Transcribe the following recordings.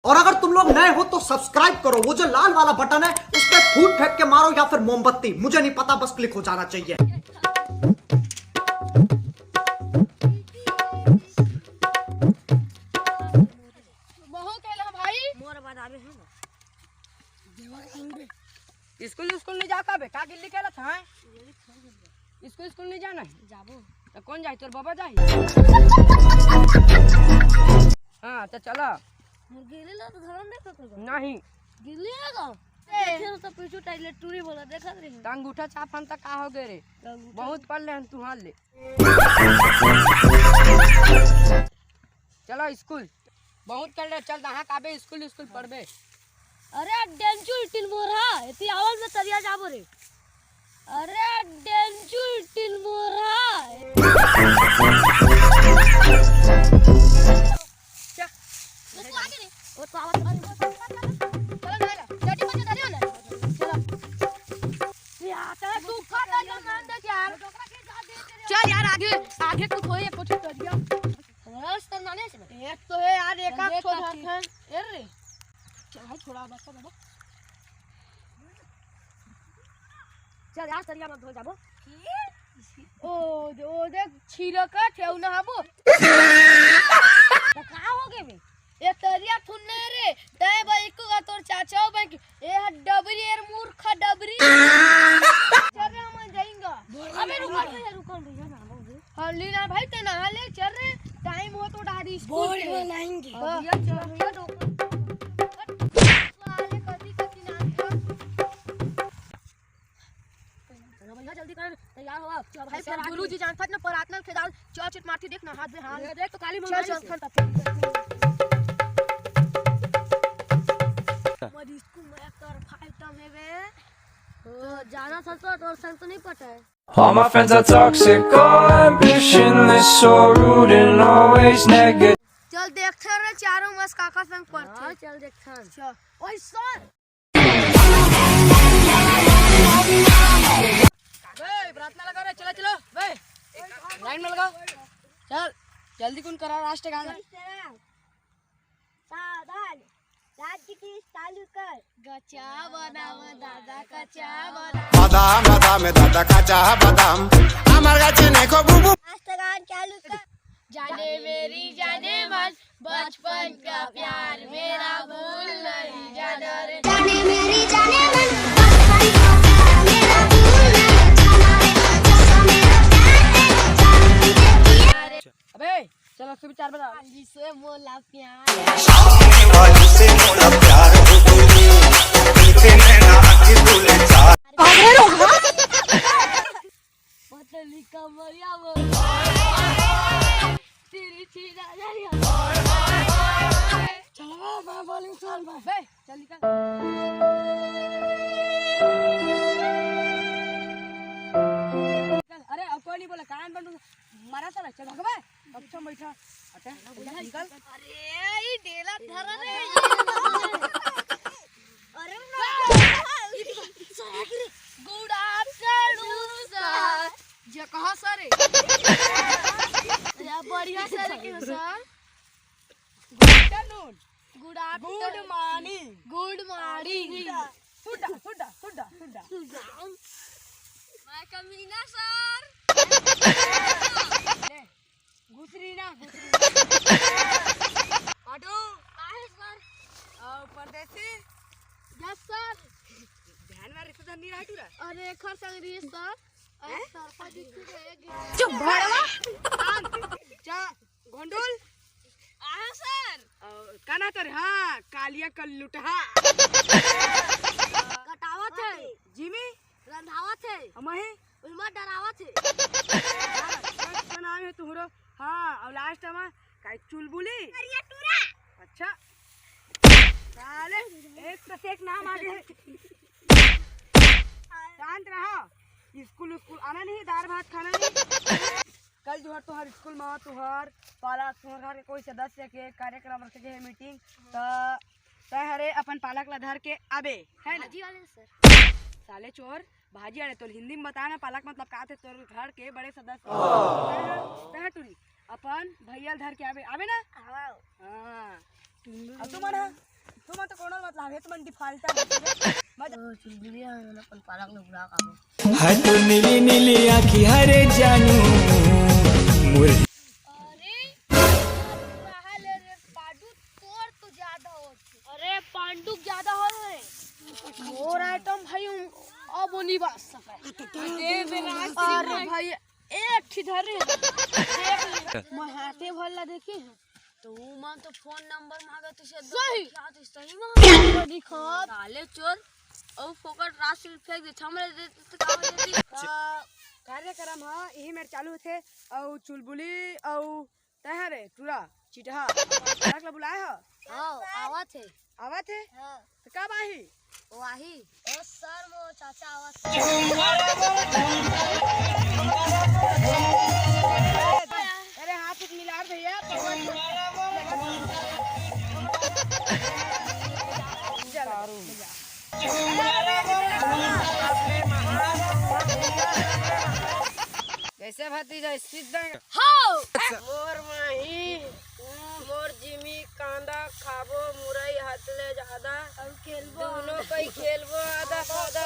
और अगर तुम लोग नए हो तो सब्सक्राइब करो, वो जो लाल वाला बटन है उस पर फूट फेंक के मारो या फिर मोमबत्ती, मुझे नहीं पता, बस क्लिक हो जाना चाहिए। स्कूल नहीं जाता बे का गिल्ली खेलत है स्कूल नहीं जाना है जाबो तो कौन जाए तोर बाबा जाए हां तो चला गिल्ली ला तो धरन देखो तो नहीं गिल्ली लगा देखे तो पीछू टाइलेट टूरी बोला देखत रे अंगूठा चाफन तक का हो गए रे बहुत पढ़ ले तू हाल ले चलो स्कूल बहुत कर ले चल कहां काबे स्कूल पढ़बे। अरे डेंचू टिल मोरा एती आवल में तरिया जाबो रे। अरे डेंचू टिल मोरा वो तो आगे रे वो तो आवाज चलो ना जटी बजे धरियो ना चलो या चल तू खाता जा मान दे यार चल यार आगे कुछ होए कुछ कर दिया रास्ता नाले से एक तो है यार एक आंख छोड़ है रे चल थोड़ा बस बाबा चल यार सरिया मत हो जाबो ओ देख छिलका ठेउ ना हबो तो का हो गे बे ए तरिया थुन्ने रे तय भाई को का तोर चाचा भाई ए डबरी एर मूर्ख डबरी चल रे हम जाएंगे अबे रुको भैया ना हम लीना भाई ते नहा ले चल रे टाइम हो तो डारी स्कूल बोल लाएंगे भैया चल भैया जल्दी कर तैयार हो चल भाई पर गुरुजी जानत न प्रार्थना के दाल चट मारती देख ना हाथ में हाथ देख तो काली मंगल मरी स्कूल में एक तर फाइट में बे तो जाना था तो और संग तो नहीं पता है। All my friends are toxic, all ambitionless, so rude and always negative. चल देखते रे चारों मस काका संग पढ़ते हां चल देखते चल ओए सर बे प्रार्थना लगा रे चलो बे लाइन में लगाओ चल जल्दी कौन करा राष्ट्रगान सावधान राज्य की चालू कर गचा बादाम दादा कच्चा बादाम बादाम दादा कच्चा बादाम আমার কাছে নেখো বুবু राष्ट्रगान चालू कर जाने मेरी जाने मन बचपन का प्यार मेरा भूल नहीं जाना रे जाने मेरी जाने मन बचपन का प्यार मेरा भूल नहीं जाना रे जैसा मेरा प्यार है अबे चलो सुबह 4 बजे जी से मोला प्यार सामने वाली से मोला प्यार इनसे नैना की दूले चार पतली कमरिया वो तेरी चीज आ जाएगी चलो मैं बोलूं चल बे चल निकल अरे अब कोई नहीं बोला कान बंद मारा चला चल भाग बे अच्छा बैठा हटा निकल अरे ये डेला धरा रे अरे गुड आफ्टरनून सर जे कहा सर या बढ़िया सर के sir good afternoon good afternoon good morning सुडा मैं कमीना सर घुसरी ऑटो आहे सर परदेसी यस सर ध्यान में रिश्तेदार नहीं रहा टूरा अरे खर संग रही सर अरे सर का दिखती चुप भड़वा चा गोंडोल आहे सर काना तो हाँ कालिया कल्लुटहा कटावत है जिमी रंधावत है मही उल्मा डरावत है क्या नाम है तुम्हारा हाँ और लास्ट में काय चुलबुली अरे टूरा अच्छा साले एक से एक नाम आगे है शांत रहो स्कूल आना नहीं दाल भात खाना नहीं कल जो तुहार स्कूल में तुहार पालक तुहार कोई सदस्य के कार्यक्रम रखे है मीटिंग तो हरे अपन पालक ला धर के आबे है ना जी वाले सर साले चोर भाजी अरे तो हिंदी में बताना पालक मतलब का थे तोर घर के बड़े सदस्य टूरी अपन भैया धर के आबे ना हां हां अब तुम तुम तो कोनो मत लागे तुम डिफॉल्ट मत चुलबुली है अपन पालक ने बुला का हाथ नीली नीली आँखी हरे जानू मुर अरे पांडु ज्यादा हो रहे मोर आइटम भाई अब नहीं बात सके अरे भाई एक ठिधर मैं हाथे भरला देखी है तो मां तो फोन नंबर मांगे तुझे सही मां दिखा साले चोर और फोकट राशि फेंक दे हमरे दे कार्यक्रम हां यही मेरे चालू थे और चुलबुली और तहरे टूरा चिटहा पालक बुलाए हो हां आवत है आवत है हां तो कब आई वाही ओ सर वो चाचा आवत अरे हाथ मिला भैया कैसे भतीजा स्पीड देंगे हां मोर माही मोर जिमी कांदा खाबो मुरई हाथले ज्यादा हम खेलबो दोनों कई खेलबो आधा आधा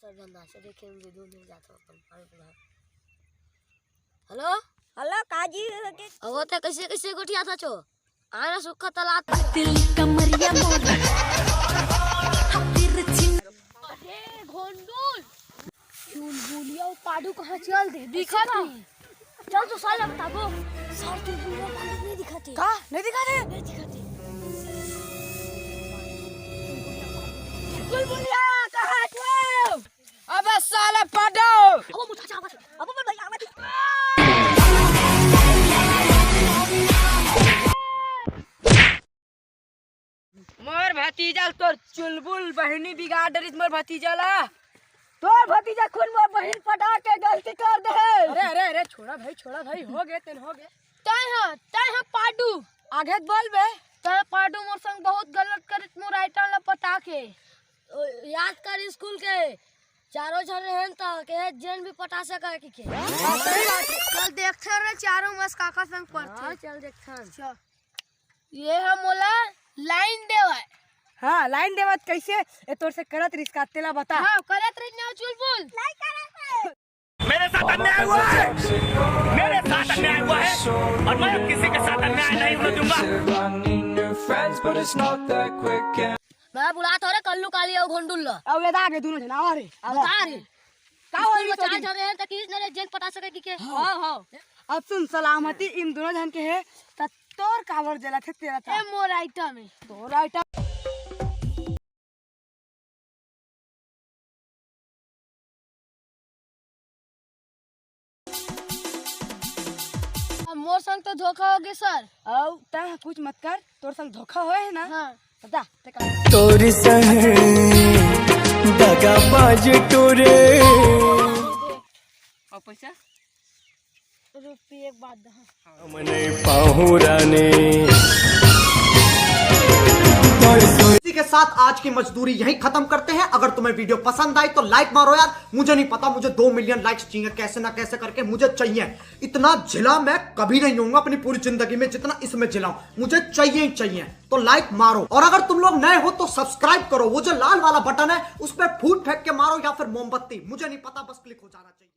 सब धंधा से देखे हम दे दूं जाता अपन हेलो हेलो काजी अब तो कैसे कैसे गोठिया था छो आना सुखा तलात दिल कमरिया मोर हातिर छिन अरे घोंडुल चुलबुलिया और पाडू कहां चल दे दिखा नहीं चल तो साला बताबो सर चुलबुलिया पाडू नहीं दिखाते का नहीं दिखाते नहीं दिखाते बुलबुलिया कहां तू अबे साला पाडो अब मुझे चाचा अब भाई आवाज मोर भतीजा तोर चुलबुल बहनी बिगाड़ डरिस मोर भतीजा ला तोर भतीजा खून मोर बहन पटा के गलती कर दे अरे अरे छोड़ा भाई हो गए तेन हो गए तय है पाडू आगे बोल बे तय पाडू मोर संग बहुत गलत करित मोर आइटम ला पटा के याद कर स्कूल के चारों झरे हैं तो के जेन भी पटा सका के कल देखते रहे चारों मस काका संग पढ़ते चल देखते ये है मोला लाइन देवा हां लाइन देवत कैसे ए तोर से करत रिस्का तेला बता हां करत रही ना चुलबुल लाइन करत मेरे साथ अन्याय हुआ है मेरे साथ अन्याय हुआ है और मैं अब किसी के साथ अन्याय नहीं होने दूंगा I need new friends, but it's not that quick. And मैं बुलाता रे कल्लू काली और घोंडुल ला अब ले दागे दोनों जना आ रे बता रे का स्कूल होई में तो चार झरे हैं ताकि इसने जेन पटा सके के हां अब सुन सलामती इन दोनों जन के है त तोर कावर जला थे तेरा था ए मोर आइटम है तोर आइटम मोर संग तो धोखा हो गया सर औ ता कुछ मत कर तोर संग धोखा होए है ना हां बता ते का तोर संग दगा बाज टोरे और पैसा रुपये एक बात दहा मने पाहुराने इसी के साथ आज की मजदूरी यहीं खत्म करते हैं। अगर तुम्हें वीडियो पसंद आई तो लाइक मारो यार। मुझे नहीं पता, मुझे 2 मिलियन लाइक्स चाहिए, कैसे ना कैसे करके मुझे चाहिए। इतना झिला मैं कभी नहीं होऊंगा अपनी पूरी जिंदगी में जितना इसमें झिलाऊं, मुझे चाहिए ही चाहिए। तो लाइक मारो, और अगर तुम लोग नए हो तो सब्सक्राइब करो। वो जो लाल वाला बटन है उस पर फूट फेंक के मारो या फिर मोमबत्ती, मुझे नहीं पता, बस क्लिक हो जाना चाहिए।